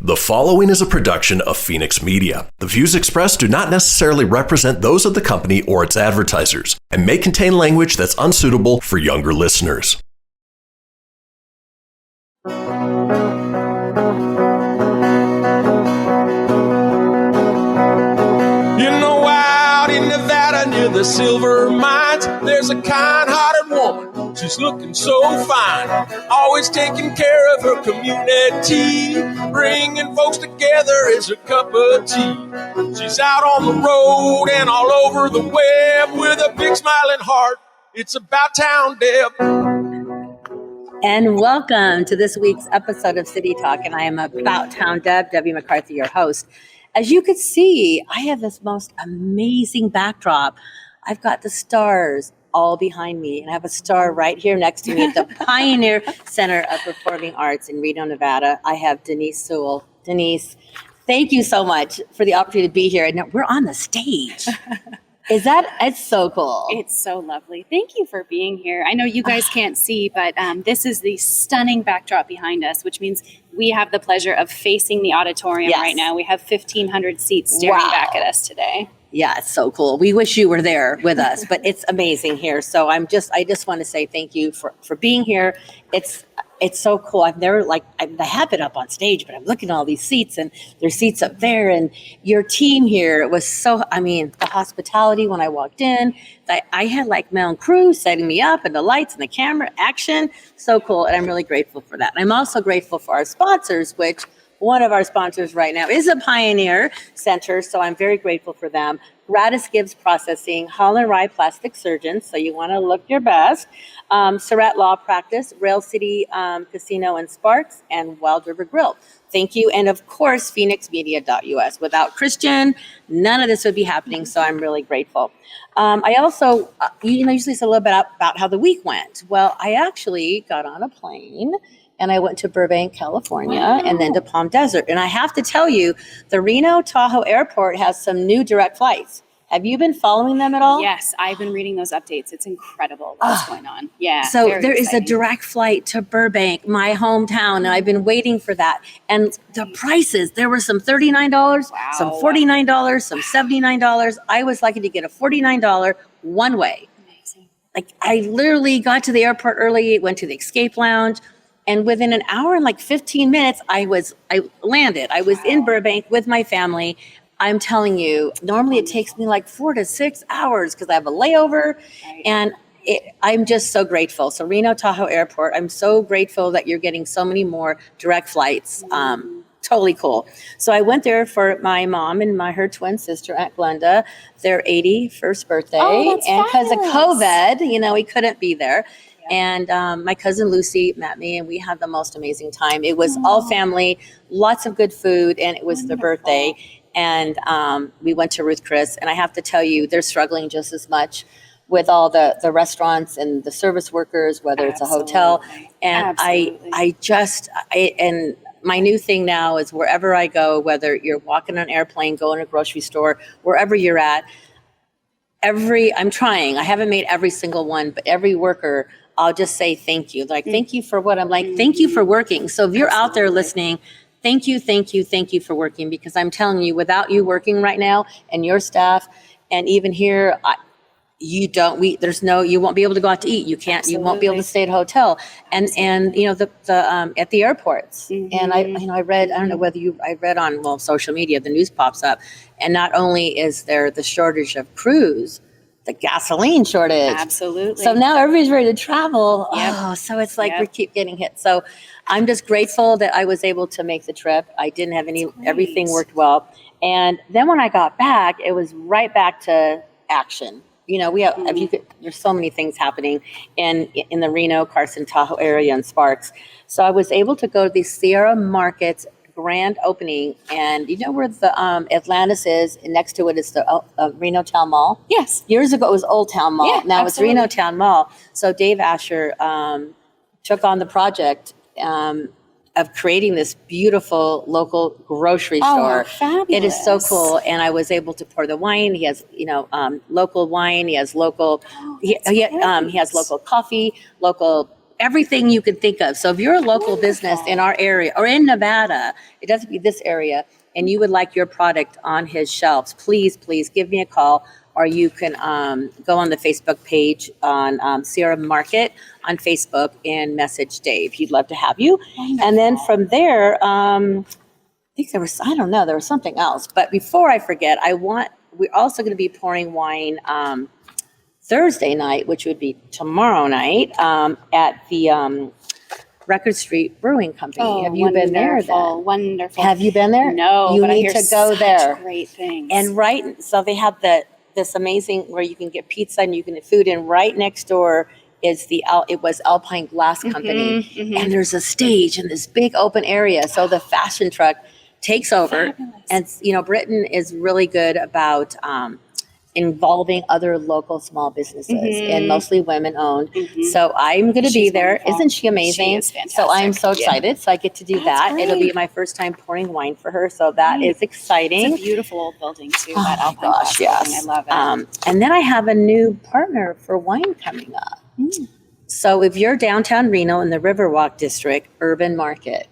The following is a production of Fenix Media. The views expressed do not necessarily represent those of the company or its advertisers and may contain language that's unsuitable for younger listeners. Near the silver mines, there's a kind-hearted woman. She's looking so fine, always taking care of her community, bringing folks together is her cup of tea. She's out on the road and all over the web with a big smiling heart. It's about town, Deb. And welcome to this week's episode of City Talk, and I am About Town Deb, Debbie McCarthy, your host. As you can see, I have this most amazing backdrop. I've got the stars all behind me, and I have a star right here next to me at the Pioneer Center of Performing Arts in Reno, Nevada. I have Denise Sewell. Denise, thank you so much for the opportunity to be here. And we're on the stage. It's so cool. It's so lovely. Thank you for being here. I know you guys can't see, but this is the stunning backdrop behind us, which means we have the pleasure of facing the auditorium right now. We have 1,500 seats staring back at us today. Yeah, it's so cool. We wish you were there with us, but it's amazing here. So I just want to say thank you for being here. It's so cool. I've never I have it up on stage, but I'm looking at all these seats, and there's seats up there, and your team here was so, the hospitality when I walked in, I had my own crew setting me up, and the lights and the camera action, so cool. And I'm really grateful for that. And I'm also grateful for our sponsors, which one of our sponsors right now is a Pioneer Center, so I'm very grateful for them. GratisGives Processing, Rye Plastic Surgeons, so you want to look your best. Surratt Law Practice, Rail City Casino and Sparks, and Wild River Grille. Thank you. And of course, FenixMedia.us. Without Christian, none of this would be happening, so I'm really grateful. I also, usually say a little bit about how the week went. Well, I actually got on a plane and I went to Burbank, California, and then to Palm Desert. And I have to tell you, the Reno Tahoe Airport has some new direct flights. Have you been following them at all? Yes, I've been reading those updates. It's incredible what's going on. Yeah. So there is a direct flight to Burbank, my hometown, and I've been waiting for that. And the prices, there were some $39, some $49, some $79. I was lucky to get a $49 one way. Amazing. I literally got to the airport early, went to the escape lounge, and within an hour and 15 minutes, I landed. I was in Burbank with my family. I'm telling you, normally it takes me 4 to 6 hours because I have a layover, and I'm just so grateful. So Reno Tahoe Airport, I'm so grateful that you're getting so many more direct flights. Totally cool. So I went there for my mom and her twin sister, Aunt Glenda, their 81st birthday. And because of COVID, we couldn't be there. And my cousin Lucy met me, and we had the most amazing time. It was all family, lots of good food, and it was their birthday. And we went to Ruth Chris, and I have to tell you, they're struggling just as much with all the restaurants and the service workers, whether it's a hotel. And and my new thing now is wherever I go, whether you're walking on an airplane, going to a grocery store, wherever you're at, I'm trying. I haven't made every single one, but every worker, I'll just say thank you. Thank you for what I'm thank you for working. So if you're out there listening, thank you for working, because I'm telling you, without you working right now and your staff, and even here, you won't be able to go out to eat. You won't be able to stay at a hotel, and at the airports. And I read, I don't know whether I read on social media, the news pops up, and not only is there the shortage of crews, the gasoline shortage. Absolutely. So now everybody's ready to travel. Yep. Oh, so it's we keep getting hit. So I'm just grateful that I was able to make the trip. I didn't have everything worked well. And then when I got back, it was right back to action. We have, there's so many things happening in the Reno, Carson, Tahoe area and Sparks. So I was able to go to the Sierra Market's grand opening, and where the Atlantis is, and next to it is the Reno Town Mall. Yes. Years ago it was Old Town Mall. Yeah, now absolutely. It's Reno Town Mall. So Dave Asher took on the project of creating this beautiful local grocery store. Fabulous. It is so cool. And I was able to pour the wine. He has, local wine. He has local, he has local coffee, local everything you could think of. So if you're a local business in our area or in Nevada, it doesn't be this area, and you would like your product on his shelves, please give me a call, or you can go on the Facebook page on Sierra Market on Facebook and message Dave. He'd love to have you. Wonderful. And then from there, I think there was something else. But before I forget, we're also going to be pouring wine Thursday night, which would be tomorrow night, at the Record Street Brewing Company. Oh, have you been there then? Wonderful. Have you been there? No, you but need I hear to go such there. Great things. And so they have this amazing where you can get pizza and you can get food, and right next door is it was Alpine Glass Company, and there's a stage in this big open area. So the fashion truck takes over. Fabulous. And Britain is really good about involving other local small businesses, and mostly women owned. So I'm going to be there. Wonderful. Isn't she amazing? She is fantastic. So I'm so excited. So I get to do that. Great. It'll be my first time pouring wine for her. So that is exciting. It's a beautiful old building too. Oh that my Alpine gosh, Glass yes. building. I love it. And then I have a new partner for wine coming up. So if you're downtown Reno in the Riverwalk District, Urban Market.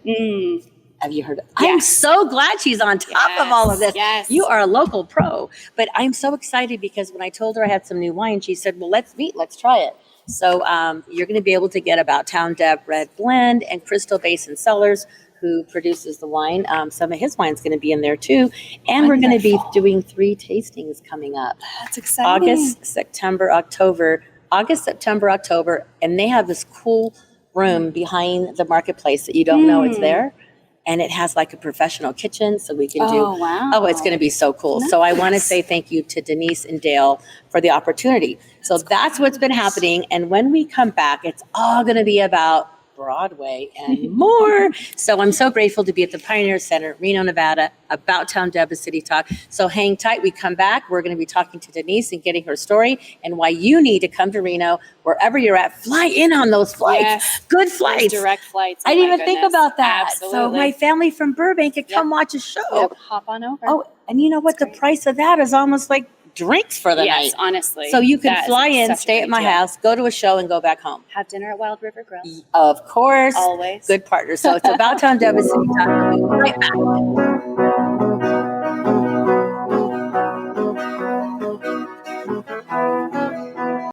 Have you heard of it? Yes. I'm so glad she's on top of all of this. Yes. You are a local pro. But I'm so excited because when I told her I had some new wine, she said, well, let's meet. Let's try it. So you're going to be able to get About Town Deb Red Blend and Crystal Basin Cellars, who produces the wine. Some of his wine's going to be in there too. And we're going to be doing 3 tastings coming up. That's exciting. August, September, October. And they have this cool room behind the marketplace that you don't know it's there. And it has like a professional kitchen, so we can do. Oh, wow. Oh, it's going to be so cool. Nice. So I want to say thank you to Denise and Dale for the opportunity. So that's what's been happening. And when we come back, it's all going to be about Broadway and more. So I'm so grateful to be at the Pioneer Center, Reno, Nevada, About Town Deb City Talk. So hang tight. We come back. We're going to be talking to Denise and getting her story and why you need to come to Reno, wherever you're at. Fly in on those flights. Yes. Good flights. Those direct flights. I didn't even think about that. Absolutely. So my family from Burbank could come watch a show. Yep. Hop on over. Oh, and you know what? The price of that is almost like drinks for the night. Yes, honestly. So you can fly in, stay at my house, go to a show, and go back home. Have dinner at Wild River Grill. Of course. Always. Good partner. So it's About Town Deb City Talk. We'll be right back.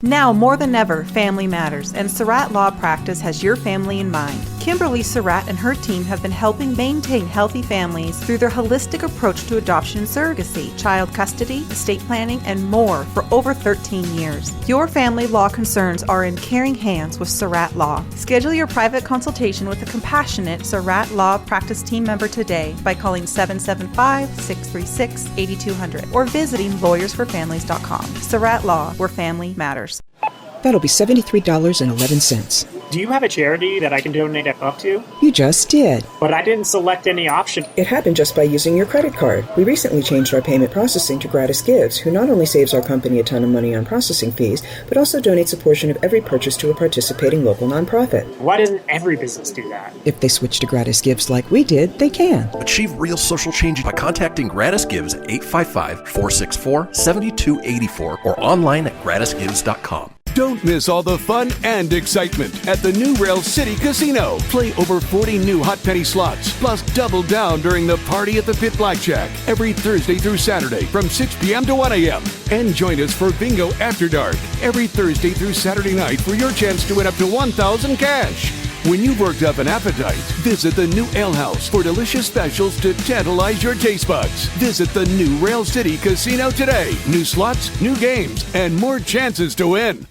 Now more than ever, family matters, and Surratt Law Practice has your family in mind. Kimberly Surratt and her team have been helping maintain healthy families through their holistic approach to adoption and surrogacy, child custody, estate planning, and more for over 13 years. Your family law concerns are in caring hands with Surratt Law. Schedule your private consultation with a compassionate Surratt Law Practice team member today by calling 775-636-8200 or visiting lawyersforfamilies.com. Surratt Law, where family matters. That'll be $73.11. Do you have a charity that I can donate up to? You just did. But I didn't select any option. It happened just by using your credit card. We recently changed our payment processing to GratisGives, who not only saves our company a ton of money on processing fees, but also donates a portion of every purchase to a participating local nonprofit. Why doesn't every business do that? If they switch to GratisGives like we did, they can. Achieve real social change by contacting GratisGives at 855-464-7284 or online at gratisgives.com. Don't miss all the fun and excitement at the new Rail City Casino. Play over 40 new hot penny slots, plus double down during the Party at the Pit Blackjack every Thursday through Saturday from 6 p.m. to 1 a.m. And join us for Bingo After Dark every Thursday through Saturday night for your chance to win up to $1,000 cash. When you've worked up an appetite, visit the new Ale House for delicious specials to tantalize your taste buds. Visit the new Rail City Casino today. New slots, new games, and more chances to win.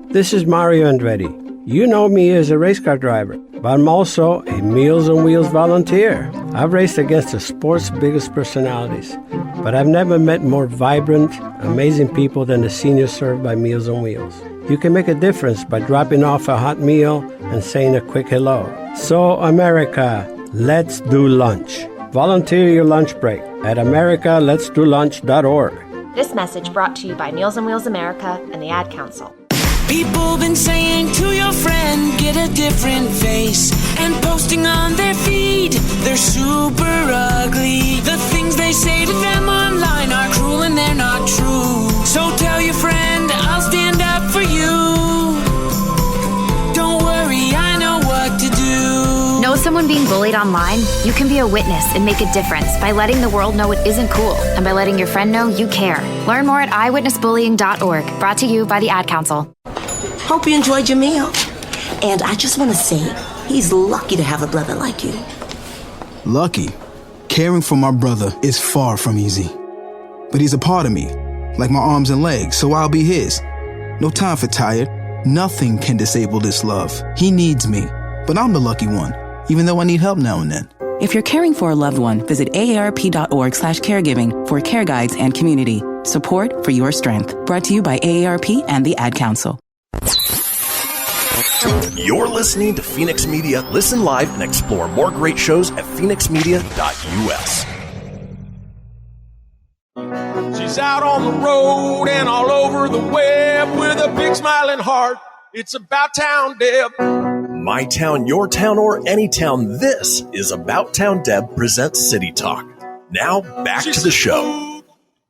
This is Mario Andretti. You know me as a race car driver, but I'm also a Meals on Wheels volunteer. I've raced against the sport's biggest personalities, but I've never met more vibrant, amazing people than the seniors served by Meals on Wheels. You can make a difference by dropping off a hot meal and saying a quick hello. So, America, let's do lunch. Volunteer your lunch break at americaletsdolunch.org. This message brought to you by Meals on Wheels America and the Ad Council. People been saying to your friend, get a different face, and posting on their feed, they're super ugly. The things they say to them online are cruel and they're not true. So tell your friend, I'll stand up for you. Don't worry, anyone being bullied online, you can be a witness and make a difference by letting the world know it isn't cool and by letting your friend know you care. Learn more at eyewitnessbullying.org. Brought to you by the Ad Council. Hope you enjoyed your meal. And I just want to say, he's lucky to have a brother like you. Lucky? Caring for my brother is far from easy. But he's a part of me, like my arms and legs, so I'll be his. No time for tired. Nothing can disable this love. He needs me, but I'm the lucky one, even though I need help now and then. If you're caring for a loved one, visit aarp.org/caregiving for care guides and community. Support for your strength. Brought to you by AARP and the Ad Council. You're listening to Fenix Media. Listen live and explore more great shows at fenixmedia.us. She's out on the road and all over the web with a big smiling heart. It's About Town Deb. My town, your town, or any town. This is About Town Deb presents City Talk. Now back to the show.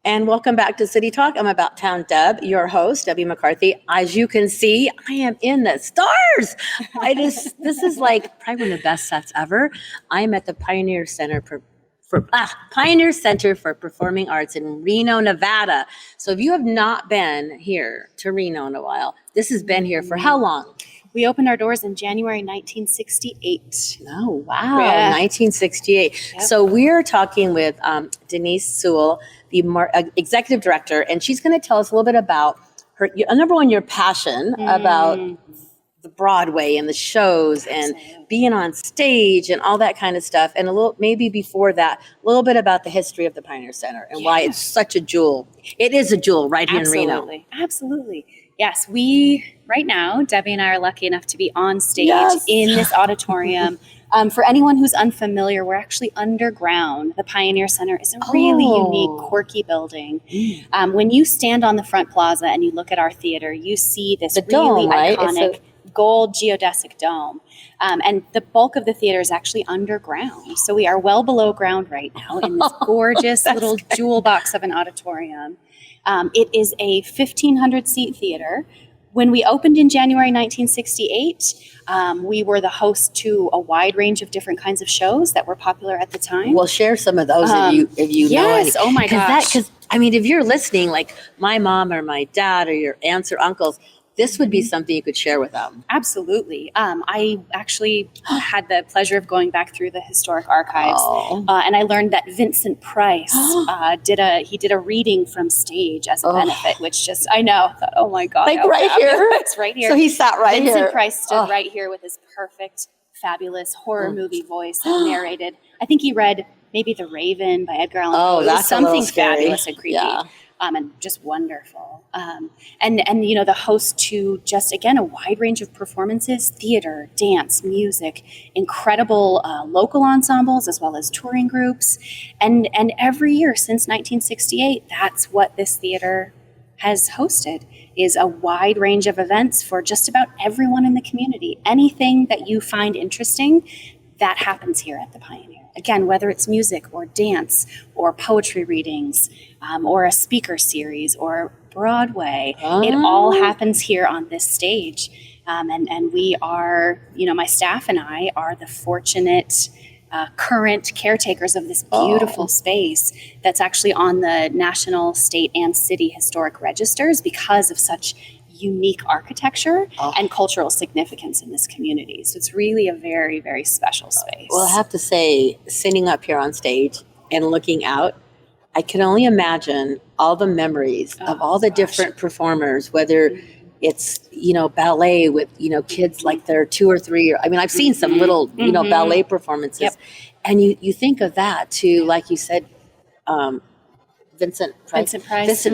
And welcome back to City Talk. I'm About Town Deb, your host, Debbie McCarthy. As you can see, I am in the stars. This is like probably one of the best sets ever. I'm at the Pioneer Center for Performing Arts in Reno, Nevada. So if you have not been here to Reno in a while, this has been here for how long? We opened our doors in January 1968. Oh, wow. Yeah. 1968. Yep. So we're talking with Denise Sewell, the executive director, and she's going to tell us a little bit about her, number one, your passion about the Broadway and the shows and being on stage and all that kind of stuff. And a little, maybe before that, a little bit about the history of the Pioneer Center and why it's such a jewel. It is a jewel right here in Reno. Absolutely. Yes, right now, Debbie and I are lucky enough to be on stage in this auditorium. For anyone who's unfamiliar, we're actually underground. The Pioneer Center is a really unique, quirky building. When you stand on the front plaza and you look at our theater, you see this really iconic gold geodesic dome. And the bulk of the theater is actually underground. So we are well below ground right now in this gorgeous little jewel box of an auditorium. It is a 1,500 seat theater. When we opened in January 1968, we were the host to a wide range of different kinds of shows that were popular at the time. Well, share some of those if you know any. Yes, oh my gosh. Because, I mean, if you're listening, like my mom or my dad or your aunts or uncles, this would be something you could share with them. Absolutely. I actually had the pleasure of going back through the historic archives, and I learned that Vincent Price did a reading from stage as a benefit, which just, I thought, oh my God. Like right here? It's right here. So he sat right here. Vincent Price stood right here with his perfect, fabulous horror movie voice and narrated. I think he read maybe The Raven by Edgar Allan Poe. That's something fabulous and creepy. Yeah. And just wonderful. And the host to just, again, a wide range of performances, theater, dance, music, incredible local ensembles, as well as touring groups. And every year since 1968, that's what this theater has hosted, is a wide range of events for just about everyone in the community. Anything that you find interesting, that happens here at the Pioneer. Again, whether it's music or dance or poetry readings or a speaker series or Broadway, it all happens here on this stage. And we are, my staff and I are the fortunate current caretakers of this beautiful space that's actually on the national, state, and city historic registers because of such unique architecture and cultural significance in this community. So it's really a very, very special space. Well, I have to say, sitting up here on stage and looking out, I can only imagine all the memories of all the different performers, whether it's, ballet with, kids like they're 2 or 3. I've seen some little, ballet performances. Yep. And you think of that too, like you said, Vincent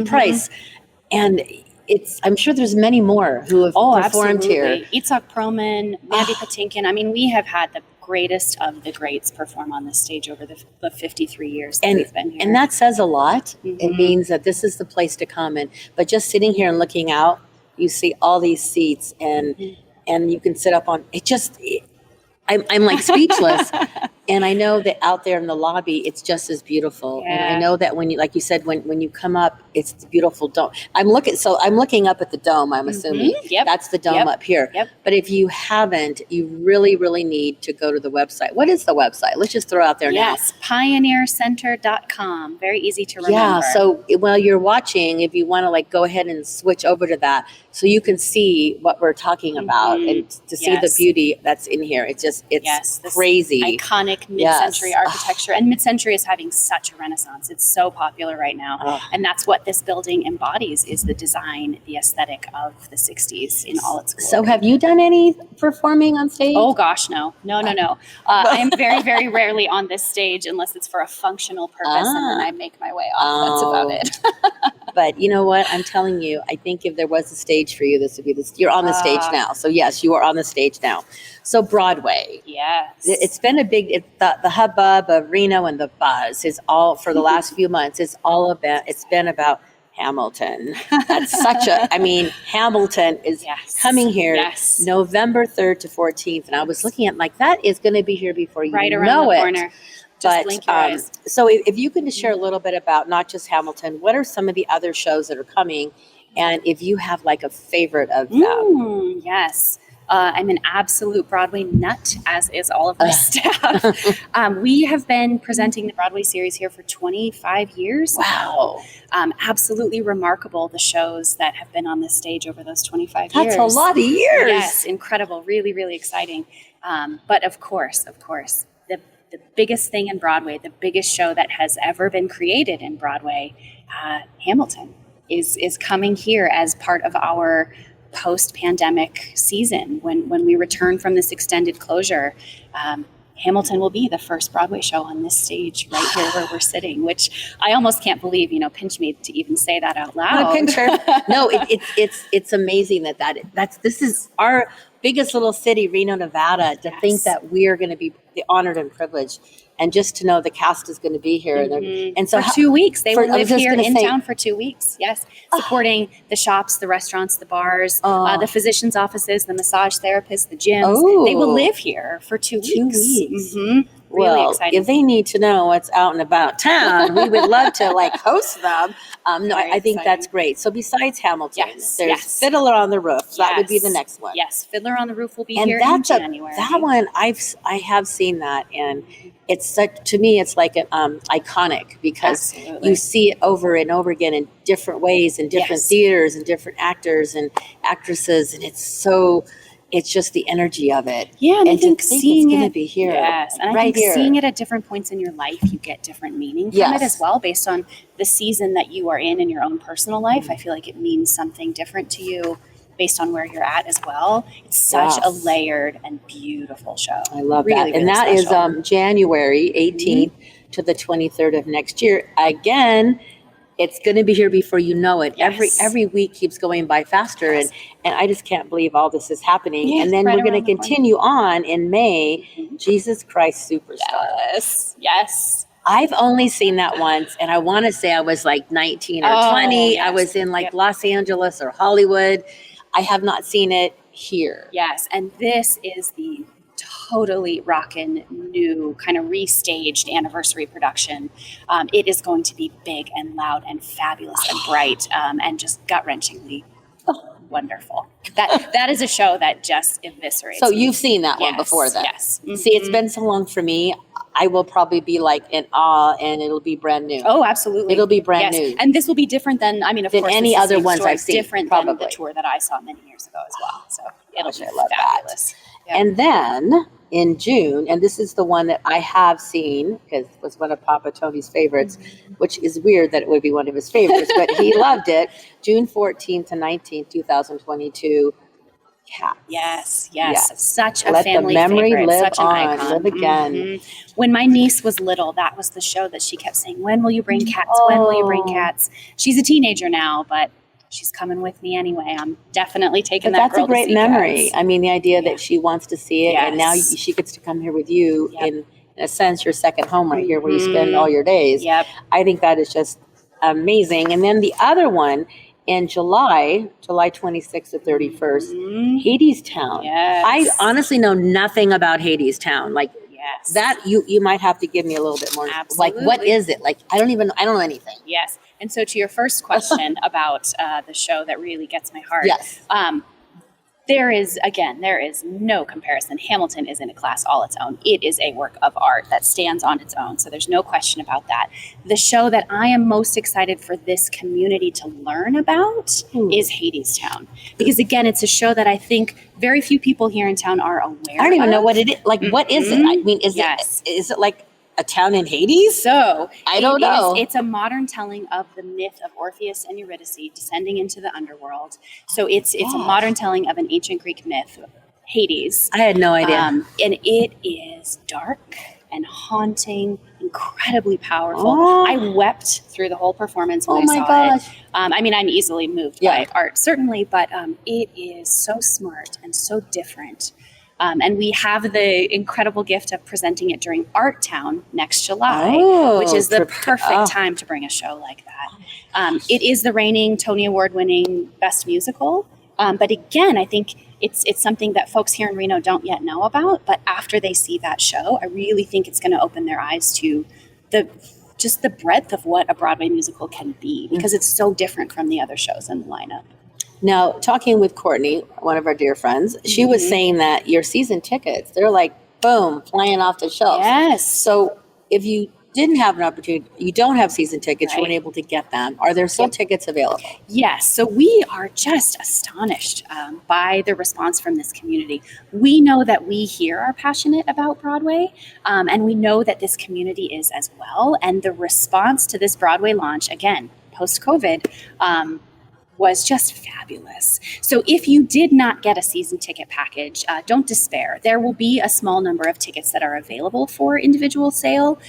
Price. And I'm sure there's many more who have performed here. Itzhak Perlman, Mandy Patinkin. We have had the greatest of the greats perform on this stage over the 53 years that we've been here. And that says a lot. It means that this is the place to come. But just sitting here and looking out, you see all these seats and you can sit up on it. I'm like speechless. And I know that out there in the lobby, it's just as beautiful. And I know that when you, like you said, when you come up, it's the beautiful dome. I'm looking up at the dome, I'm assuming. Yep. That's the dome up here. Yep. But if you haven't, you really, really need to go to the website. What is the website? Let's just throw out there now. Yes, pioneercenter.com. Very easy to remember. Yeah, so while you're watching, if you want to go ahead and switch over to that so you can see what we're talking about and to see the beauty that's in here. It's crazy. Iconic mid-century architecture. And mid-century is having such a renaissance. It's so popular right now. And that's what this building embodies, is the design, the aesthetic of the 60s in all its glory. So have you done any performing on stage? Oh gosh, no. I am very, very rarely on this stage unless it's for a functional purpose, and then I make my way off. That's about it. But you know what? I'm telling you, I think if there was a stage for you, this would be this. You're on the stage now. So yes, you are on the stage now. So Broadway. Yes. It's been a big, the hubbub of Reno and the buzz is all, for the last few months, it's been about Hamilton. That's Hamilton is coming here November 3rd to 14th. And I was looking at that is going to be here before you right know around the it. corner. Just blink your eyes. So if you can just share a little bit about not just Hamilton, what are some of the other shows that are coming? And if you have a favorite of them. Yes. I'm an absolute Broadway nut, as is all of my staff. We have been presenting the Broadway series here for 25 years. Wow. Absolutely remarkable, the shows that have been on this stage over those 25 years. That's a lot of years. Yes, incredible. Really, really exciting. But of course, the biggest thing in Broadway, the biggest show that has ever been created in Broadway, Hamilton, is coming here as part of our post-pandemic season. When we return from this extended closure, Hamilton will be the first Broadway show on this stage right here where we're sitting, which I almost can't believe, pinch me to even say that out loud. No, it's amazing this is our biggest little city, Reno, Nevada, to think that we are going to be honored and privileged. And just to know the cast is going to be here. And so for 2 weeks, they will live here in town for 2 weeks. Yes. Supporting the shops, the restaurants, the bars, the physicians' offices, the massage therapists, the gyms. They will live here for 2 weeks. 2 weeks. Mm-hmm. Really exciting. If they need to know what's out and about town, we would love to host them. I think that's great. So besides Hamilton, there's Fiddler on the Roof. So that would be the next one. Yes, Fiddler on the Roof will be here in January. That one, I have seen that, and it's to me, it's iconic because you see it over and over again in different ways, in different theaters, and different actors and actresses, and it's just the energy of it. Yeah, and I think seeing it's going to be here. Yes, and I think seeing it at different points in your life, you get different meaning from it as well, based on the season that you are in your own personal life. I feel like it means something different to you based on where you're at as well. It's such a layered and beautiful show. I love that. And that is January 18th to the 23rd of next year. Again, it's going to be here before you know it. Every week keeps going by faster, and I just can't believe all this is happening. Yes, and then we're going to continue on in May, Jesus Christ Superstar. Yes. I've only seen that once, and I want to say I was 19 or 20. Yes. I was in Los Angeles or Hollywood. I have not seen it here. Yes, and this is the totally rockin' new kind of restaged anniversary production. It is going to be big and loud and fabulous and bright and just gut-wrenchingly wonderful. That is a show that just eviscerates. So you've seen that one before then? Yes. Mm-hmm. See, it's been so long for me. I will probably be in awe, and it'll be brand new. Oh, absolutely. It'll be brand new. And this will be different than, of course, any other ones I've seen. Different probably. than the tour that I saw many years ago as well. So it'll be That. fabulous. Yep. And then in June, and this is the one that I have seen because it was one of Papa Tony's favorites, which is weird that it would be one of his favorites, but he loved it. June 14th to 19th, 2022. Cats. Yes. Such a Let family the memory favorite. live Such an on, icon. live again. Mm-hmm. When my niece was little, that was the show that she kept saying, "When will you bring cats? When will you bring cats?" She's a teenager now, but she's coming with me anyway. I'm definitely taking that girl to see That's a great memory. Cats. The idea that she wants to see it, and now she gets to come here with you in a sense, your second home right here where you spend all your days. Yep. I think that is just amazing. And then the other one in July 26th to 31st, Hadestown. Yes. I honestly know nothing about Hadestown. Yes. That you might have to give me a little bit more. Absolutely. Like, what is it? Like, I don't know anything. Yes. And so to your first question about the show that really gets my heart. Yes. There is no comparison. Hamilton is in a class all its own. It is a work of art that stands on its own. So there's no question about that. The show that I am most excited for this community to learn about is Hadestown. Because again, it's a show that I think very few people here in town are aware of. I don't even know what it is. Like, what is it? I mean, is it like a town in Hades? So I don't know. It's a modern telling of the myth of Orpheus and Eurydice descending into the underworld. So it's a modern telling of an ancient Greek myth, Hades. I had no idea. And it is dark and haunting, incredibly powerful. I wept through the whole performance when I saw it. I mean, I'm easily moved by art, certainly, but it is so smart and so different. And we have the incredible gift of presenting it during Art Town next July, which is the perfect time to bring a show like that. It is the reigning Tony Award-winning Best Musical. But again, I think it's something that folks here in Reno don't yet know about. But after they see that show, I really think it's going to open their eyes to the breadth of what a Broadway musical can be, because it's so different from the other shows in the lineup. Now, talking with Courtney, one of our dear friends, she was saying that your season tickets, they're like, boom, flying off the shelves. Yes. So if you didn't have an opportunity, you don't have season tickets, you weren't able to get them. Are there still tickets available? Yes. So we are just astonished by the response from this community. We know that we here are passionate about Broadway, and we know that this community is as well. And the response to this Broadway launch, again, post-COVID, was just fabulous. So if you did not get a season ticket package, don't despair. There will be a small number of tickets that are available for individual sale.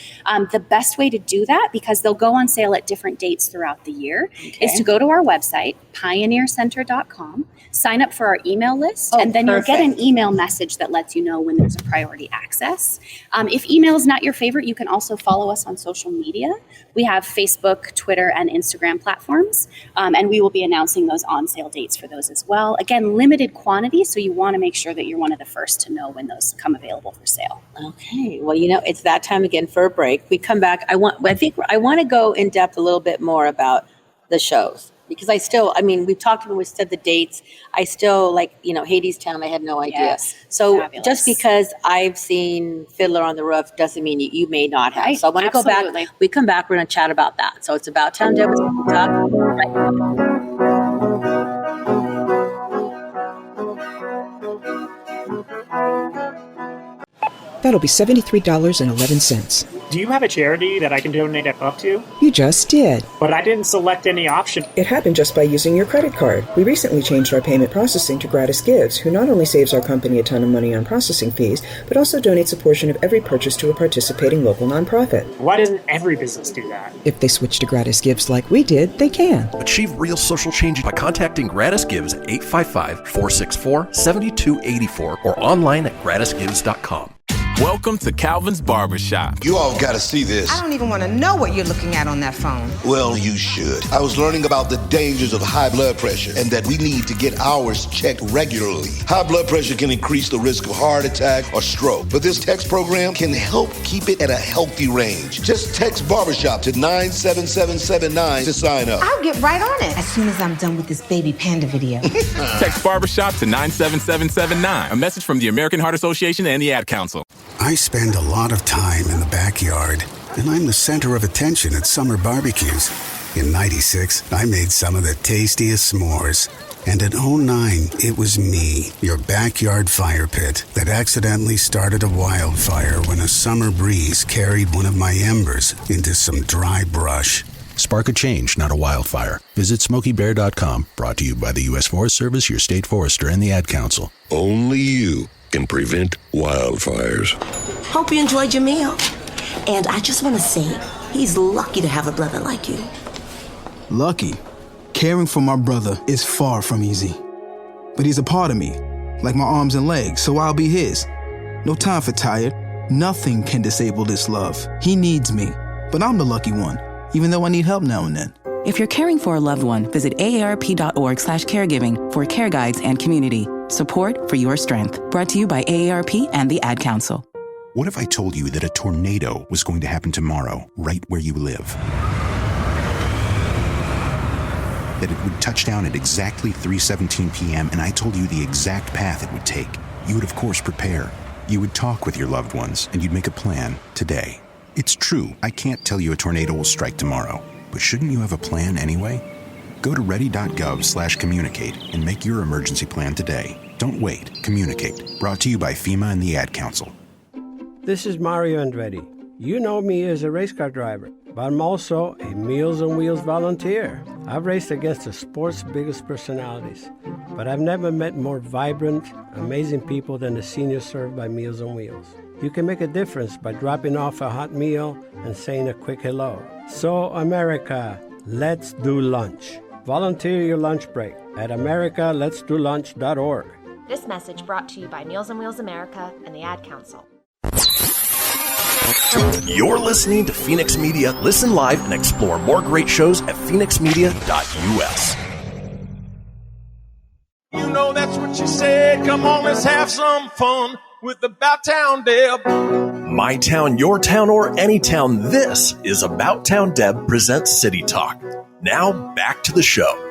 The best way to do that, because they'll go on sale at different dates throughout the year, is to go to our website, pioneercenter.com, sign up for our email list, and then you'll get an email message that lets you know when there's a priority access. If email is not your favorite, you can also follow us on social media. We have Facebook, Twitter, and Instagram platforms, and we will be announcing those on sale dates for those as well. Again, limited quantity, so you want to make sure that you're one of the first to know when those come available for sale. Okay. Well, it's that time again for a break. We come back. I want to go in depth a little bit more about the shows, because we've talked and we said the dates. I still Hadestown, I had no idea. Yes, so fabulous. Just because I've seen Fiddler on the Roof doesn't mean you may not have. So I want to go back. We come back, we're going to chat about that. So it's About Town Deb. That'll be $73.11. Do you have a charity that I can donate a buck to? You just did. But I didn't select any option. It happened just by using your credit card. We recently changed our payment processing to GratisGives, who not only saves our company a ton of money on processing fees, but also donates a portion of every purchase to a participating local nonprofit. Why doesn't every business do that? If they switch to GratisGives like we did, they can. Achieve real social change by contacting GratisGives at 855-464-7284 or online at gratisgives.com. Welcome to Calvin's Barbershop. You all gotta see this. I don't even want to know what you're looking at on that phone. Well, you should. I was learning about the dangers of high blood pressure and that we need to get ours checked regularly. High blood pressure can increase the risk of heart attack or stroke, but this text program can help keep it at a healthy range. Just text Barbershop to 97779 to sign up. I'll get right on it as soon as I'm done with this baby panda video. Text Barbershop to 97779. A message from the American Heart Association and the Ad Council. I spend a lot of time in the backyard, and I'm the center of attention at summer barbecues. In '96, I made some of the tastiest s'mores. And in '09, it was me, your backyard fire pit, that accidentally started a wildfire when a summer breeze carried one of my embers into some dry brush. Spark a change, not a wildfire. Visit SmokeyBear.com, brought to you by the U.S. Forest Service, your state forester, and the Ad Council. Only you can prevent wildfires. Hope you enjoyed your meal. And I just want to say, he's lucky to have a brother like you. Lucky? Caring for my brother is far from easy. But he's a part of me, like my arms and legs, so I'll be his. No time for tired. Nothing can disable this love. He needs me, but I'm the lucky one, even though I need help now and then. If you're caring for a loved one, visit aarp.org/caregiving for care guides and community. Support for your strength. Brought to you by AARP and the Ad Council. What if I told you that a tornado was going to happen tomorrow, right where you live? That it would touch down at exactly 3:17 p.m. and I told you the exact path it would take. You would, of course, prepare. You would talk with your loved ones, and you'd make a plan today. It's true, I can't tell you a tornado will strike tomorrow, but shouldn't you have a plan anyway? Go to ready.gov/communicate and make your emergency plan today. Don't wait. Communicate. Brought to you by FEMA and the Ad Council. This is Mario Andretti. You know me as a race car driver, but I'm also a Meals on Wheels volunteer. I've raced against the sport's biggest personalities, but I've never met more vibrant, amazing people than the seniors served by Meals on Wheels. You can make a difference by dropping off a hot meal and saying a quick hello. So, America, let's do lunch. Volunteer your lunch break at americaletsdolunch.org. This message brought to you by Meals on Wheels America and the Ad Council. You're listening to Fenix Media. Listen live and explore more great shows at fenixmedia.us. You know that's what she said. Come on, let's have some fun with About Town Deb. My town, your town, or any town. This is About Town Deb presents City Talk. Now back to the show.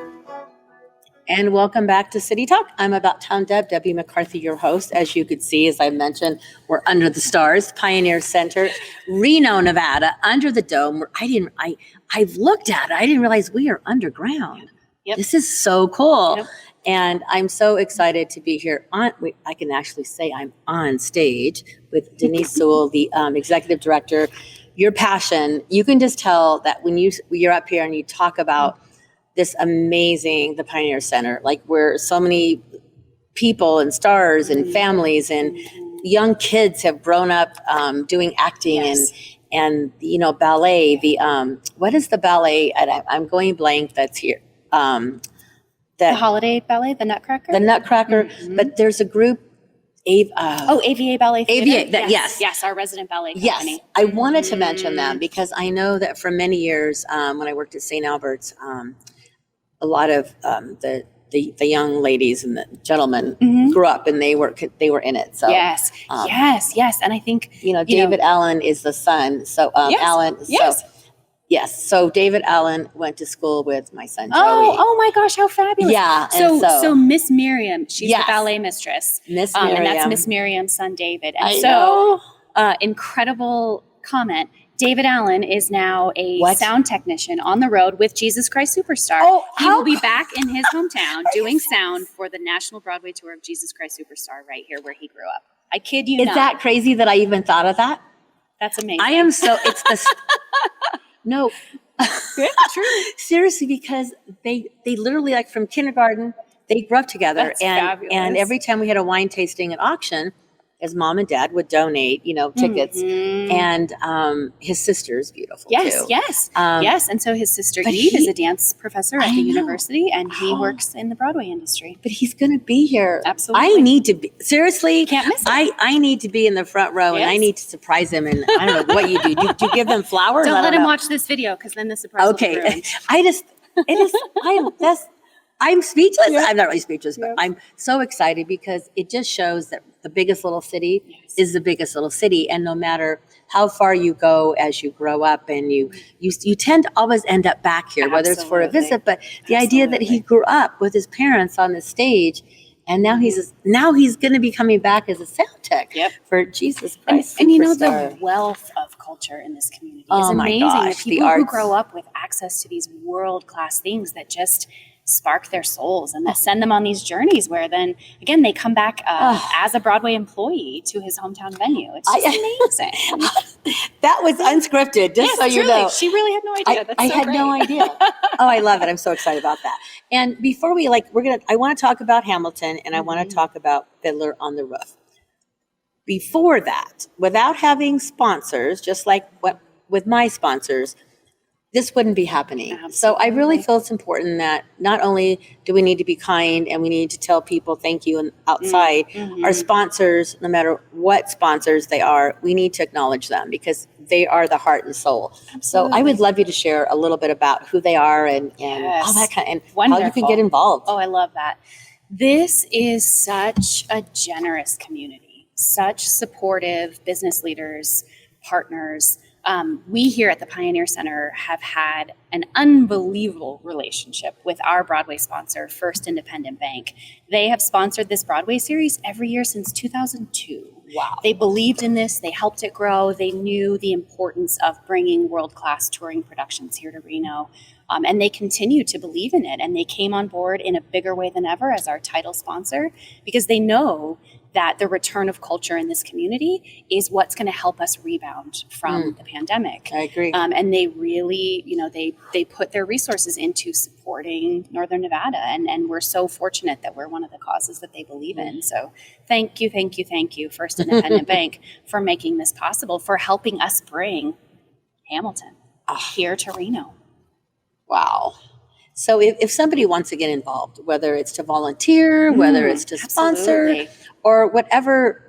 And welcome back to City Talk. I'm About Town Deb, Debbie McCarthy, your host. As you could see, as I mentioned, we're under the stars, Pioneer Center, Reno, Nevada, under the dome. I've looked at it. I didn't realize we are underground. Yep. This is so cool. Yep. And I'm so excited to be here. I can actually say I'm on stage with Denise Sewell, the executive director. Your passion, you can just tell that when you're up here and you talk about this amazing, the Pioneer Center, like where so many people and stars and families and young kids have grown up doing acting and ballet. What is the ballet? I'm going blank. That's here. The holiday ballet, the Nutcracker. The Nutcracker, but there's a group. AVA Ballet Theater. AVA, yes, our resident ballet company. Yes, I wanted to mention them because I know that for many years when I worked at St. Albert's, a lot of the young ladies and the gentlemen grew up and they were in it. So yes, and I think David Allen is the son. So Allen, so David Allen went to school with my son Joey. Oh my gosh, how fabulous! Yeah, so Miss Miriam, she's the ballet mistress. Miss Miriam, and that's Miss Miriam's son David. And I know. Incredible comment. David Allen is now a sound technician on the road with Jesus Christ Superstar. He will be back in his hometown doing sound for the national Broadway tour of Jesus Christ Superstar right here where he grew up. I kid you not. Is that crazy that I even thought of that? That's amazing. I am so, it's the, no. It's true. Seriously, because they literally, like from kindergarten, they grew up together. That's fabulous. And every time we had a wine tasting at auction, his mom and dad would donate, tickets. And his sister is beautiful too. Yes. And so his sister Eve is a dance professor at the university, and he works in the Broadway industry. But he's going to be here. Absolutely. I need to be, seriously. Can't miss it. I need to be in the front row, and I need to surprise him. And I don't know what you do. Do you give them flowers? Don't let him watch this video because then the surprise will be ruined. I'm speechless. I'm not really speechless, but I'm so excited because it just shows that the biggest little city is the biggest little city. And no matter how far you go as you grow up, and you tend to always end up back here, whether it's for a visit, but the idea that he grew up with his parents on the stage, and now he's going to be coming back as a sound tech for Jesus Christ. And the wealth of culture in this community is amazing. Gosh, the people who grow up with access to these world-class things that just spark their souls and that send them on these journeys where then again they come back as a Broadway employee to his hometown venue. It's just amazing. That was unscripted, so you know. She really had no idea. I had no idea. Oh, I love it. I'm so excited about that. And before we I want to talk about Hamilton, and I want to talk about Fiddler on the Roof. Before that, without having sponsors, just like with my sponsors, this wouldn't be happening. Absolutely. So I really feel it's important that not only do we need to be kind and we need to tell people thank you and outside, our sponsors, no matter what sponsors they are, we need to acknowledge them because they are the heart and soul. Absolutely. So I would love you to share a little bit about who they are and all that and how you can get involved. Oh, I love that. This is such a generous community. such supportive business leaders, partners. We here at the Pioneer Center have had an unbelievable relationship with our Broadway sponsor, First Independent Bank. They have sponsored this Broadway series every year since 2002. Wow. They believed in this. They helped it grow. They knew the importance of bringing world-class touring productions here to Reno. And they continue to believe in it. And they came on board in a bigger way than ever as our title sponsor, because they know that the return of culture in this community is what's going to help us rebound from the pandemic. I agree. And they really, they put their resources into supporting Northern Nevada. And we're so fortunate that we're one of the causes that they believe in. So thank you, First Independent Bank, for making this possible, for helping us bring Hamilton here to Reno. Wow. So if somebody wants to get involved, whether it's to volunteer, whether it's to sponsor, or whatever,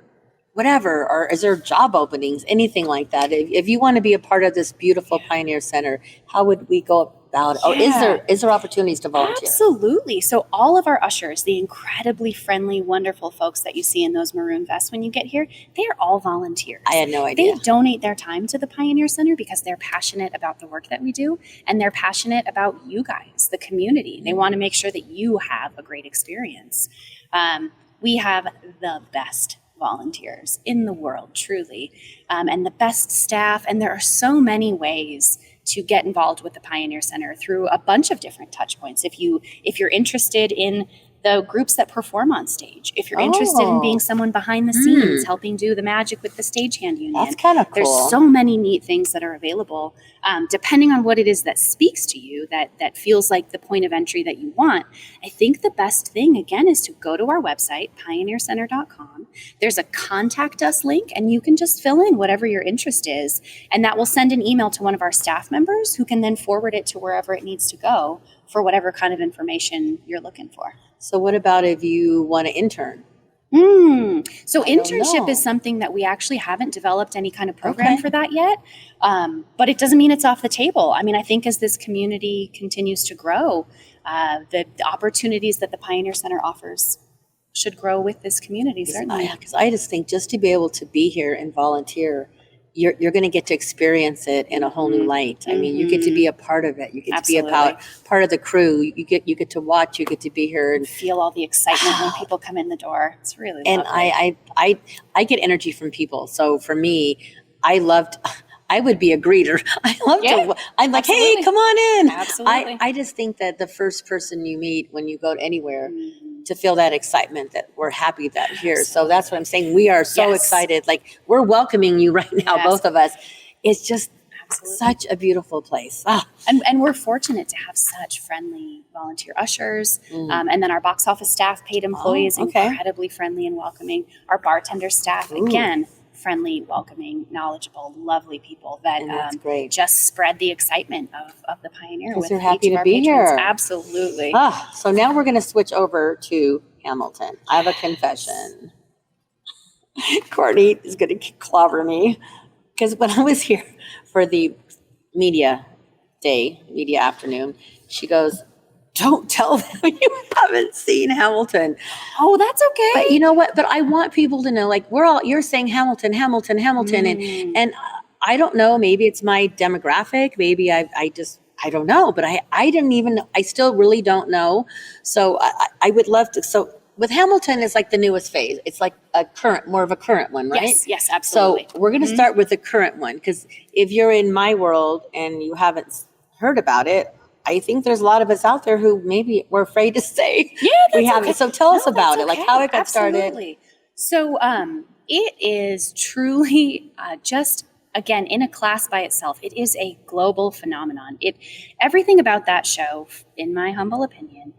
or is there job openings, anything like that? If you want to be a part of this beautiful Pioneer Center, how would we go about it? Or is there opportunities to volunteer? Absolutely. So all of our ushers, the incredibly friendly, wonderful folks that you see in those maroon vests when you get here, they are all volunteers. I had no idea. They donate their time to the Pioneer Center because they're passionate about the work that we do, and they're passionate about you guys, the community. They want to make sure that you have a great experience. We have the best volunteers in the world, truly, and the best staff. And there are so many ways to get involved with the Pioneer Center through a bunch of different touch points. If you're interested in the groups that perform on stage, if you're interested in being someone behind the scenes, helping do the magic with the stagehand union. That's kind of cool. There's so many neat things that are available, depending on what it is that speaks to you, that feels like the point of entry that you want. I think the best thing, again, is to go to our website, pioneercenter.com. There's a contact us link, and you can just fill in whatever your interest is, and that will send an email to one of our staff members who can then forward it to wherever it needs to go for whatever kind of information you're looking for. So what about if you want to intern? So internship is something that we actually haven't developed any kind of program for that yet. But it doesn't mean it's off the table. I mean, I think as this community continues to grow, the opportunities that the Pioneer Center offers should grow with this community, certainly. Because I just think just to be able to be here and volunteer, you're going to get to experience it in a whole new light. I mean, you get to be a part of it. You get to be part of the crew. You get to watch. You get to be here and feel all the excitement when people come in the door. It's really and lovely. I get energy from people. So for me, I would be a greeter. I'm like, hey, come on in. Absolutely. I just think that the first person you meet when you go to anywhere, to feel that excitement that we're happy that you're here. So that's what I'm saying. We are so excited. Like, we're welcoming you right now, both of us. It's just such a beautiful place. And we're fortunate to have such friendly volunteer ushers. And then our box office staff, paid employees, incredibly friendly and welcoming. Our bartender staff, again, friendly, welcoming, knowledgeable, lovely people that just spread the excitement of the Pioneer with you're each happy of to our be patrons. here. Absolutely. So now we're going to switch over to Hamilton. I have a confession. Courtney is going to clobber me because when I was here for the media afternoon, she goes, "Don't tell them you haven't seen Hamilton." Oh, that's okay. But you know what? But I want people to know, like, you're saying Hamilton, and I don't know, maybe it's my demographic. Maybe I don't know, but I still really don't know. So I would love to. So with Hamilton, it's like the newest phase. It's like more of a current one, right? Yes, absolutely. So we're going to start with the current one, because if you're in my world and you haven't heard about it, I think there's a lot of us out there who maybe we're afraid to say we haven't. Okay. So tell us about it, like how it got started. So it is truly just, again, in a class by itself. It is a global phenomenon. Everything about that show, in my humble opinion,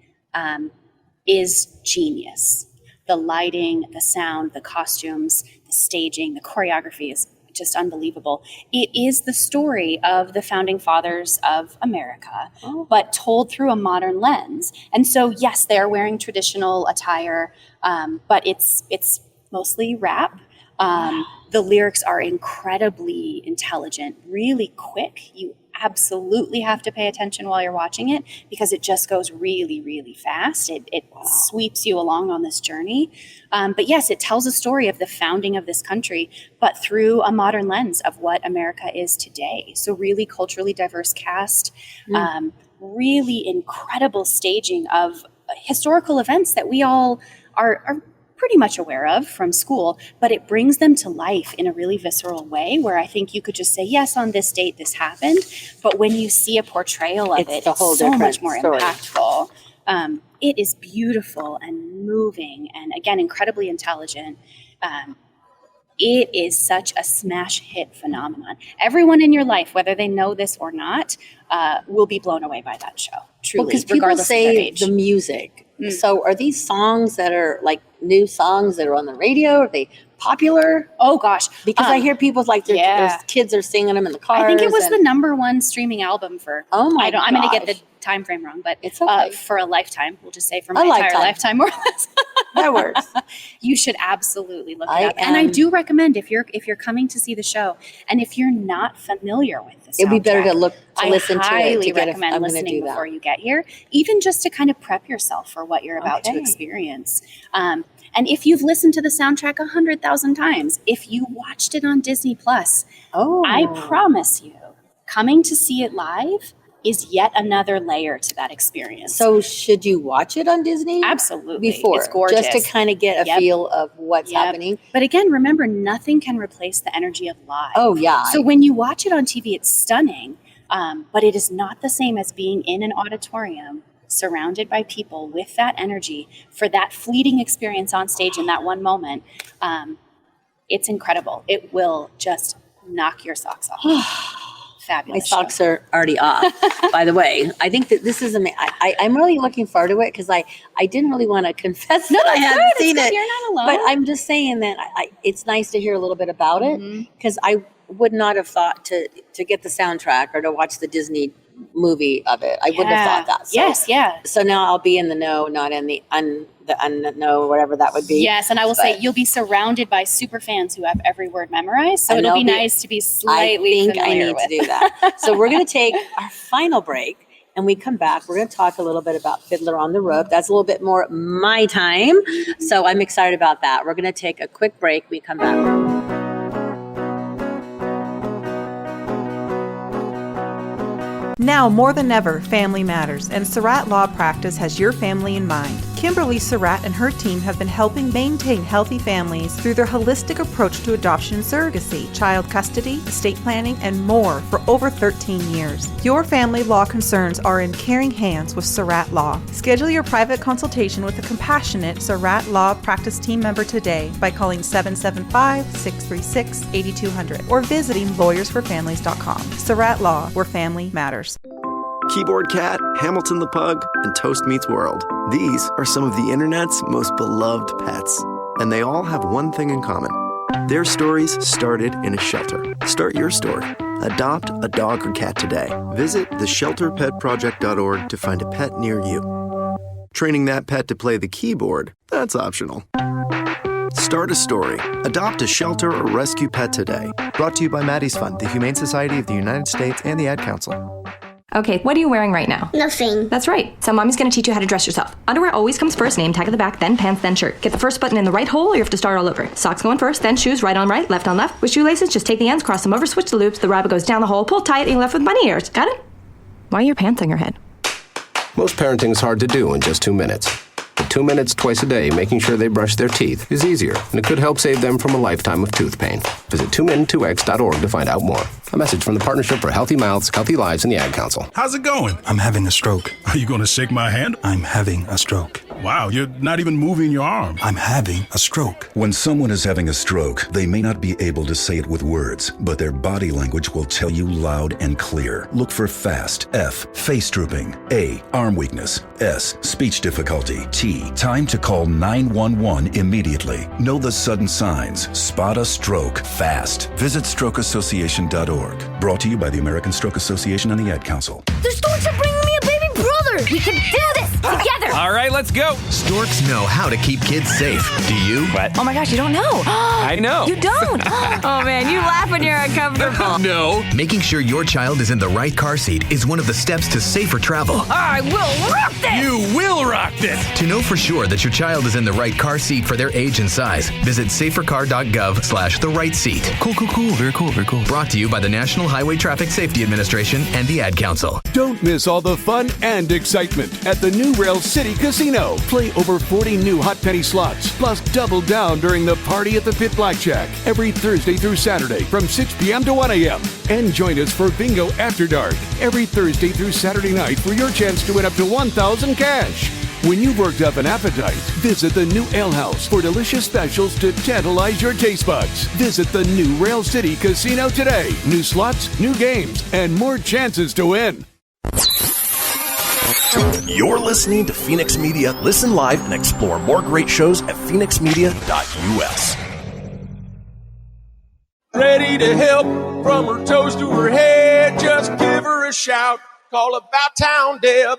is genius. The lighting, the sound, the costumes, the staging, the choreography is just unbelievable. It is the story of the founding fathers of America, but told through a modern lens. And so, yes, they're wearing traditional attire, but it's mostly rap. The lyrics are incredibly intelligent, really quick. You absolutely have to pay attention while you're watching it because it just goes really, really fast. It sweeps you along on this journey. But yes, it tells a story of the founding of this country, but through a modern lens of what America is today. So really culturally diverse cast, really incredible staging of historical events that we all are pretty much aware of from school, but it brings them to life in a really visceral way where I think you could just say, yes, on this date, this happened. But when you see a portrayal of it's so much more impactful. It is beautiful and moving and, again, incredibly intelligent. It is such a smash hit phenomenon. Everyone in your life, whether they know this or not, will be blown away by that show, truly, because people regardless of their say age. the music. So are these songs that are like new songs that are on the radio? Are they popular? Oh gosh, because I hear people like their kids are singing them in the cars. I think it was the #1 streaming album for. Oh my! I'm going to get the time frame wrong, but it's okay. For a lifetime. We'll just say for my entire lifetime, more or less. That works. You should absolutely look it up, and I do recommend if you're coming to see the show, and if you're not familiar with the soundtrack, it'd be better to listen to it. I highly recommend listening before you get here, even just to kind of prep yourself for what you're about to experience. And if you've listened to the soundtrack 100,000 times, if you watched it on Disney Plus, I promise you, coming to see it live is yet another layer to that experience. So should you watch it on Disney? Absolutely. Before, it's gorgeous. just to kind of get a feel of what's happening. But again, remember, nothing can replace the energy of live. Oh, yeah. So when you watch it on TV, it's stunning, but it is not the same as being in an auditorium surrounded by people with that energy for that fleeting experience on stage in that one moment. It's incredible. It will just knock your socks off. Fabulous. My socks are already off, by the way. I think that this is amazing. I'm really looking forward to it because I didn't really want to confess that I hadn't seen it. You're not alone. But I'm just saying that it's nice to hear a little bit about it because I would not have thought to get the soundtrack or to watch the Disney movie of it. I wouldn't have thought that. So, So now I'll be in the know, not in the unknow, whatever that would be. Yes, and I will say you'll be surrounded by super fans who have every word memorized. So it'll be nice to be slightly familiar I need to do that. So we're going to take our final break. And we come back, we're going to talk a little bit about Fiddler on the Rope. That's a little bit more my time. So I'm excited about that. We're going to take a quick break. We come back. Now more than ever, family matters, and Surratt Law Practice has your family in mind. Kimberly Surratt and her team have been helping maintain healthy families through their holistic approach to adoption and surrogacy, child custody, estate planning, and more for over 13 years. Your family law concerns are in caring hands with Surratt Law. Schedule your private consultation with a compassionate Surratt Law Practice team member today by calling 775-636-8200 or visiting lawyersforfamilies.com. Surratt Law, where family matters. Keyboard Cat, Hamilton the Pug, and Toast Meets World. These are some of the internet's most beloved pets. And they all have one thing in common. Their stories started in a shelter. Start your story. Adopt a dog or cat today. Visit theshelterpetproject.org to find a pet near you. Training that pet to play the keyboard, that's optional. Start a story. Adopt a shelter or rescue pet today. Brought to you by Maddie's Fund, the Humane Society of the United States, and the Ad Council. Okay, what are you wearing right now? Nothing. That's right. So mommy's gonna teach you how to dress yourself. Underwear always comes first, name tag at the back, then pants, then shirt. Get the first button in the right hole or you have to start all over. Socks going first, then shoes, right on right, left on left. With shoelaces, just take the ends, cross them over, switch the loops, the rabbit goes down the hole, pull tight, and you're left with bunny ears. Got it? Why are your pants on your head? Most parenting is hard to do in just 2 minutes. But 2 minutes twice a day making sure they brush their teeth is easier, and it could help save them from a lifetime of tooth pain. Visit 2min2x.org to find out more. A message from the Partnership for Healthy Mouths, Healthy Lives, and the Ad Council. How's it going? I'm having a stroke. Are you going to shake my hand? I'm having a stroke. Wow, you're not even moving your arm. I'm having a stroke. When someone is having a stroke, they may not be able to say it with words, but their body language will tell you loud and clear. Look for FAST. F, face drooping. A, arm weakness. S, speech difficulty. T, time to call 911 immediately. Know the sudden signs. Spot a stroke fast. Visit strokeassociation.org. Brought to you by the American Stroke Association and the Ad Council. The storks are bringing me a baby brother! We can do this together. All right, let's go. Storks know how to keep kids safe. Do you? What? Oh my gosh, you don't know. I know. You don't. Oh man, you laugh when you're uncomfortable. No. Making sure your child is in the right car seat is one of the steps to safer travel. I will rock this. You will rock this. To know for sure that your child is in the right car seat for their age and size, visit safercar.gov/the right seat. Cool. Very cool. Brought to you by the National Highway Traffic Safety Administration and the Ad Council. Don't miss all the fun and excitement at the new Rail City Casino. Play over 40 new hot penny slots, plus double down during the Party at the Pit Blackjack every Thursday through Saturday from 6 p.m. to 1 a.m. And join us for Bingo After Dark every Thursday through Saturday night for your chance to win up to $1,000 cash. When you've worked up an appetite, visit the new Ale House for delicious specials to tantalize your taste buds. Visit the new Rail City Casino today. New slots, new games, and more chances to win. You're listening to Fenix Media. Listen live and explore more great shows at fenixmedia.us. Ready to help from her toes to her head. Just give her a shout. Call About Town Deb.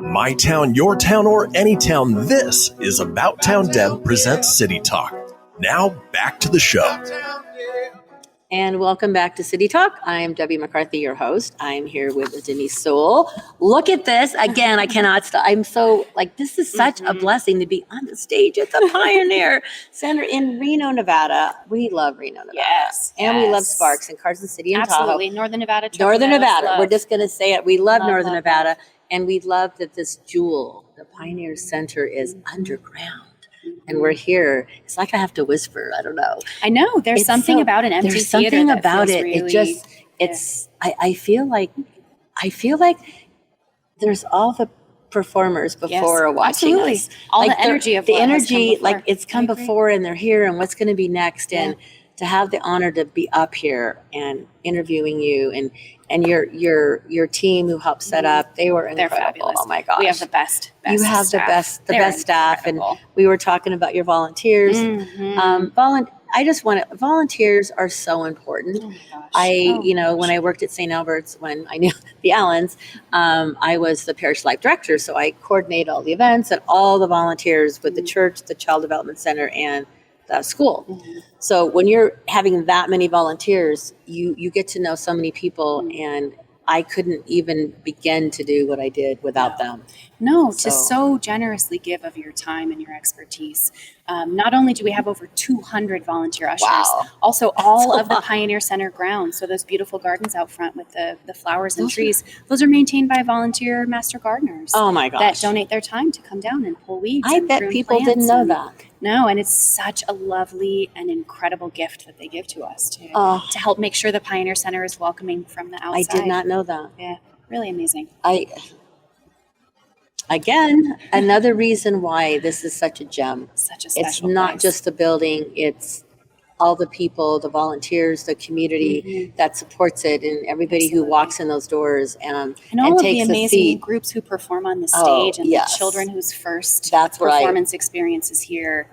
My town, your town, or any town, this is About Town Deb presents City Talk. Now, back to the show. And welcome back to City Talk. I'm Debbie McCarthy, your host. I'm here with Denise Sewell. Look at this. Again, I cannot stop. I'm so, this is such a blessing to be on the stage at the Pioneer Center in Reno, Nevada. We love Reno, Nevada. Yes. And we love Sparks and Carson City and Tahoe. Absolutely. Northern Nevada. Northern Nevada. Love. We're just going to say it. We love Northern love. Nevada. And we love that this jewel, the Pioneer Center, is underground. And we're here. It's like I have to whisper. I don't know. I know. There's something about an empty there's theater something that about feels it. Really, it just, it's, I feel like there's all the performers before watching absolutely. us. All the energy of what has come before. It's come before and they're here and what's going to be next. And to have the honor to be up here and interviewing you and your team who helped set up, they were incredible. They're fabulous. Oh my gosh. We have the best You have staff. the best staff. And we were talking about your volunteers. Volunteers are so important. Oh my gosh. When I worked at St. Albert's, when I knew the Allens, I was the parish life director. So I coordinate all the events and all the volunteers with the church, the Child Development Center, and the school. So when you're having that many volunteers, you get to know so many people, and I couldn't even begin to do what I did without them. No, to so generously give of your time and your expertise. Not only do we have over 200 volunteer ushers, also all of the Pioneer Center grounds. So those beautiful gardens out front with the flowers and trees, those are maintained by volunteer master gardeners. Oh my gosh. That donate their time to come down and pull weeds. I and bet prune people plants didn't know and- that. No, and it's such a lovely and incredible gift that they give to us to help make sure the Pioneer Center is welcoming from the outside. I did not know that. Yeah, really amazing. Again, another reason why this is such a gem. Such a special It's not place. just the building, it's all the people, the volunteers, the community that supports it, and everybody who walks in those doors and all of the takes a amazing seat. groups who perform on the Oh, stage and yes. the children whose first That's right. performance experience is here.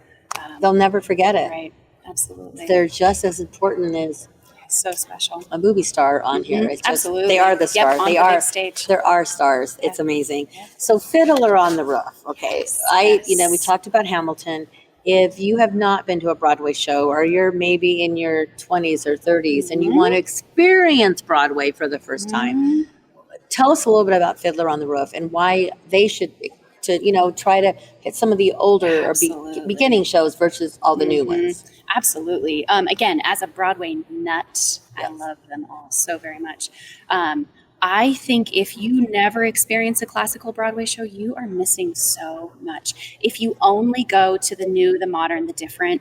They'll never forget it. Right, absolutely. They're just as important as so special. a movie star on here. It's just, Absolutely. They are the stars. on They the are. big stage. There are stars. It's amazing. So Fiddler on the Roof. Okay. We talked about Hamilton. If you have not been to a Broadway show, or you're maybe in your 20s or 30s and you want to experience Broadway for the first time, tell us a little bit about Fiddler on the Roof and why they should try to hit some of the older or beginning shows versus all the new ones. Absolutely. Again, as a Broadway nut, I love them all so very much. I think if you never experience a classical Broadway show, you are missing so much. If you only go to the new, the modern, the different,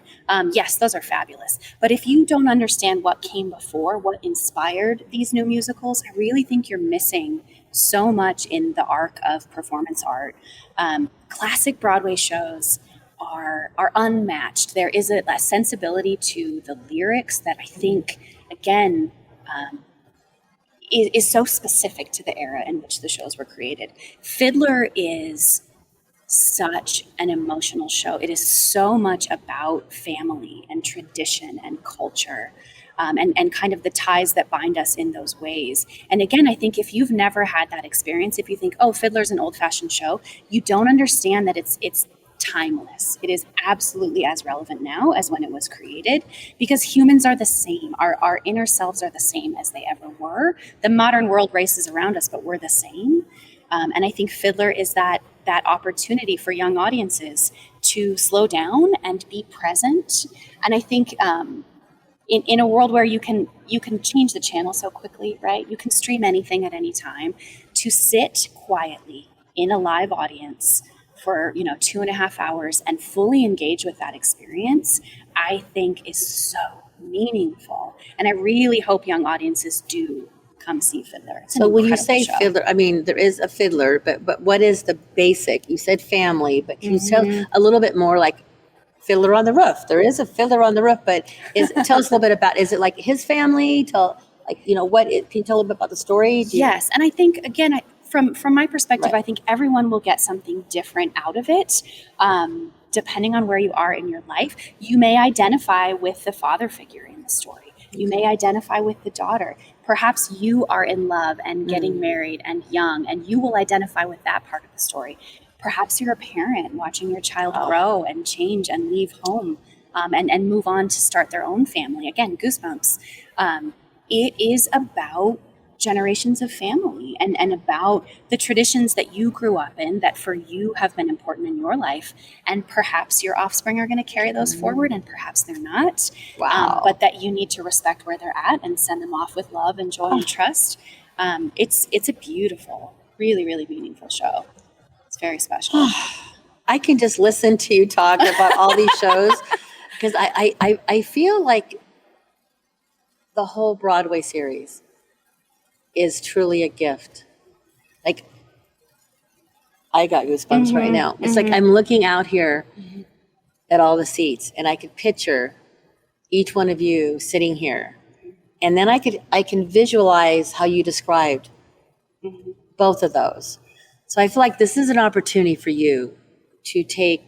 yes, those are fabulous. But if you don't understand what came before, what inspired these new musicals, I really think you're missing so much in the arc of performance art. Classic Broadway shows are unmatched. There is a sensibility to the lyrics that I think, again, is so specific to the era in which the shows were created. Fiddler is such an emotional show. It is so much about family and tradition and culture. and kind of the ties that bind us in those ways. And again, I think if you've never had that experience, if you think, oh, Fiddler's an old-fashioned show, you don't understand that it's timeless. It is absolutely as relevant now as when it was created, because humans are the same. Our inner selves are the same as they ever were. The modern world races around us, but we're the same. And I think Fiddler is that opportunity for young audiences to slow down and be present. And I think in a world where you can change the channel so quickly, right? You can stream anything at any time. To sit quietly in a live audience for 2.5 hours and fully engage with that experience, I think is so meaningful. And I really hope young audiences do come see Fiddler. So when you say Fiddler, I mean, there is a Fiddler, but what is the basic? You said family, but can you tell a little bit more, like Fiddler on the Roof? There is a Fiddler on the Roof, but tell us a little bit about, is it like his family? Can you tell a little bit about the story? Yes, and I think, again, from my perspective, I think everyone will get something different out of it. Depending on where you are in your life, you may identify with the father figure in the story. You may identify with the daughter. Perhaps you are in love and getting married and young, and you will identify with that part of the story. Perhaps you're a parent watching your child grow and change and leave home and move on to start their own family. Again, goosebumps. It is about generations of family and about the traditions that you grew up in that for you have been important in your life. And perhaps your offspring are going to carry those forward, and perhaps they're not. Wow. But that you need to respect where they're at and send them off with love and joy and trust. It's a beautiful, really, really meaningful show. It's very special. I can just listen to you talk about all these shows, because I feel like the whole Broadway series is truly a gift. Like, I got goosebumps right now. It's like I'm looking out here at all the seats, and I could picture each one of you sitting here, and then I can visualize how you described both of those. So I feel like this is an opportunity for you to take.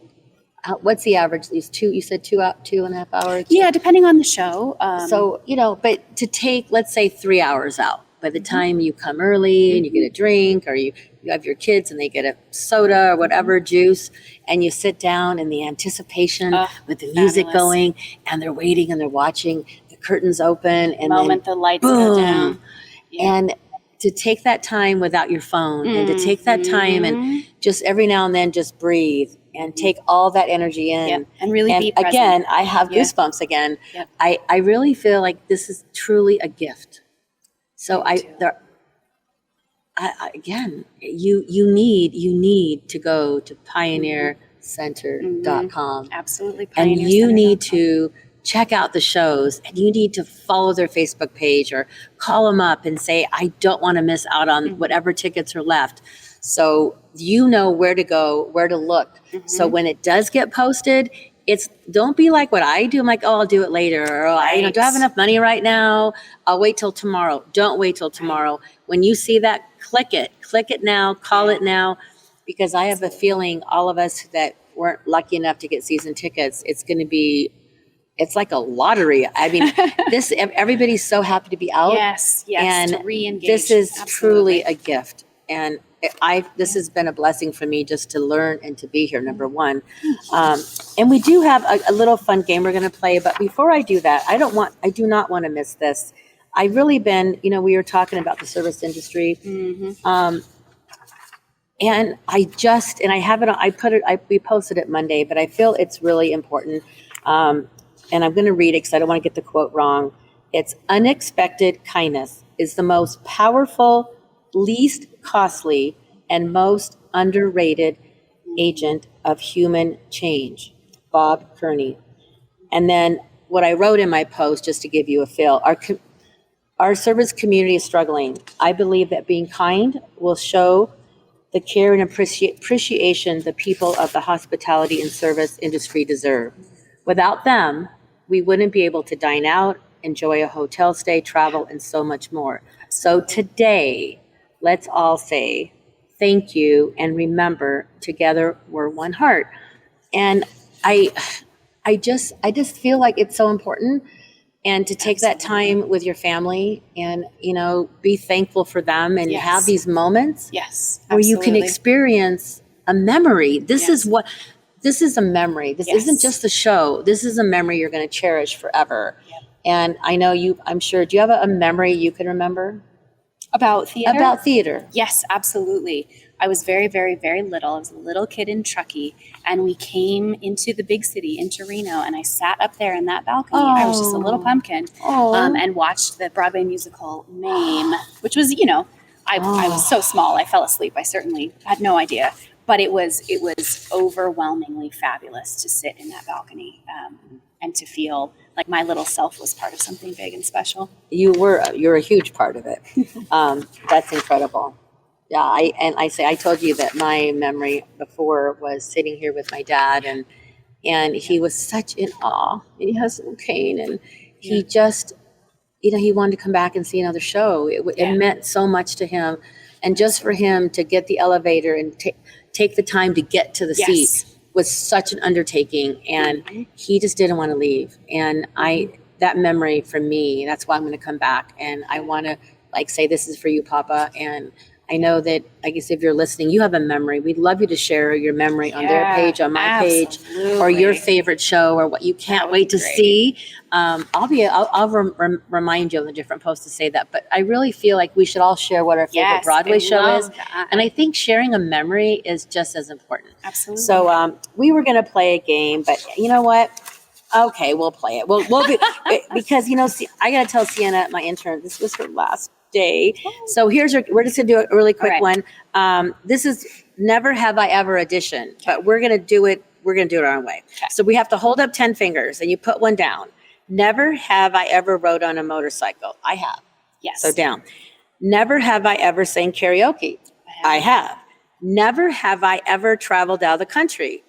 What's the average? These you said 2.5 hours. Yeah, depending on the show. So but to take, let's say, 3 hours out. By the time you come early and you get a drink, or you have your kids and they get a soda or whatever, juice, and you sit down in the anticipation with the music going, and they're waiting and they're watching, the curtains open, and moment then the lights boom, go down. And to take that time without your phone, and to take that time and just every now and then just breathe and take all that energy in, and really be present. Again, I have goosebumps again. I really feel like this is truly a gift. So again, you need to go to pioneercenter.com. Absolutely. And you need to check out the shows, and you need to follow their Facebook page or call them up and say, I don't want to miss out on whatever tickets are left. So you know where to go, where to look. So when it does get posted, don't be like what I do. I'm like, I'll do it later. Or do I have enough money right now? I'll wait till tomorrow. Don't wait till tomorrow. When you see that, click it now, call it now, because I have a feeling all of us that weren't lucky enough to get season tickets, it's like a lottery. I mean, everybody's so happy to be out. Yes, and to re-engage. This is truly a gift. And this has been a blessing for me just to learn and to be here, number one. And we do have a little fun game we're going to play. But before I do that, I do not want to miss this. I've really been, we were talking about the service industry. And we posted it Monday, but I feel it's really important. And I'm going to read it because I don't want to get the quote wrong. It's unexpected kindness is the most powerful, least costly, and most underrated agent of human change. Bob Kearney. And then what I wrote in my post, just to give you a feel, our service community is struggling. I believe that being kind will show the care and appreciation the people of the hospitality and service industry deserve. Without them, we wouldn't be able to dine out, enjoy a hotel stay, travel, and so much more. So today, let's all say thank you, and remember, together we're one heart. And I just feel like it's so important. and to take that time with your family and, be thankful for them and have these moments where you can experience a memory. This is a memory. This isn't just a show. This is a memory you're going to cherish forever. Yep. And I know I'm sure, do you have a memory you can remember? About theater? About theater. Yes, absolutely. I was very, very, very little. I was a little kid in Truckee, and we came into the big city, into Reno, and I sat up there in that balcony. I was just a little pumpkin, and watched the Broadway musical Mame, which was, I was so small. I fell asleep. I certainly had no idea. But it was overwhelmingly fabulous to sit in that balcony and to feel like my little self was part of something big and special. You're a huge part of it. That's incredible. Yeah, I told you that my memory before was sitting here with my dad, and he was such in awe, and he has some cane, and he just, he wanted to come back and see another show. It meant so much to him, and just for him to get the elevator and take the time to get to the seat was such an undertaking, and he just didn't want to leave. And that memory for me, that's why I'm going to come back, and I want to say, this is for you, Papa. And I know that, I guess, if you're listening, you have a memory. We'd love you to share your memory on their page, on my page, or your favorite show, or what you can't wait to see. I'll remind you on the different posts to say that. But I really feel like we should all share what our favorite Broadway show is. And I think sharing a memory is just as important. Absolutely. So we were going to play a game, but you know what? Okay, we'll play it. We'll be, because, I got to tell Sienna, my intern, this was her last day. So we're just gonna do a really quick one. This is Never Have I Ever edition, but we're gonna do it our own way. So we have to hold up 10 fingers and you put one down. Never have I ever rode on a motorcycle. I have. Yes. So down. Never have I ever sang karaoke. I have. Never have I ever traveled out of the country.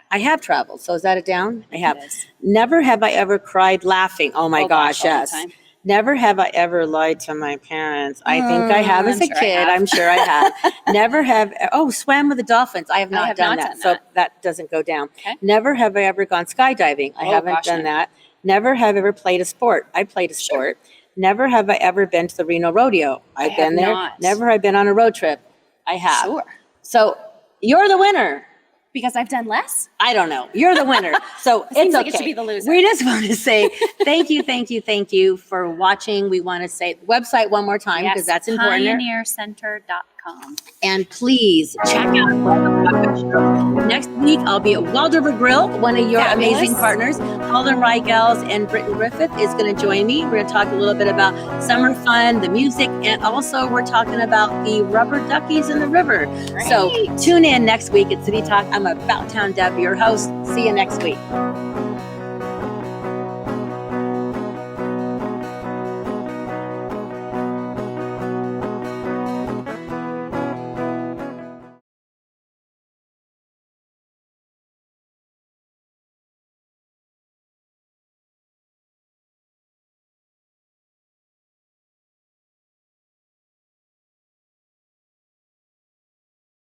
I have traveled. So is that a down? I have. Never have I ever cried laughing. Oh my gosh, yes. Never have I ever lied to my parents. I think I have as a kid. I'm sure I have. Never have, swam with the dolphins. I have not done that. So that doesn't go down. Okay. Never have I ever gone skydiving. I haven't done that. Never have I ever played a sport. I played a sport. Never have I ever been to the Reno rodeo. I've been there. Never have I been on a road trip. I have. Sure. So you're the winner. Because I've done less? I don't know. You're the winner. So it's okay. It should be the loser. We just want to say thank you for watching. We want to say the website one more time because that's important. PioneerCenter.com. And please check out next week. I'll be at Waldorf Grille, one of your amazing partners. Holden Wrye Gals and Britton Griffith is going to join me. We're going to talk a little bit about summer fun, the music, and also we're talking about the rubber duckies in the river. Great. So tune in next week at City Talk. I'm About Town Deb, your host. See you next week.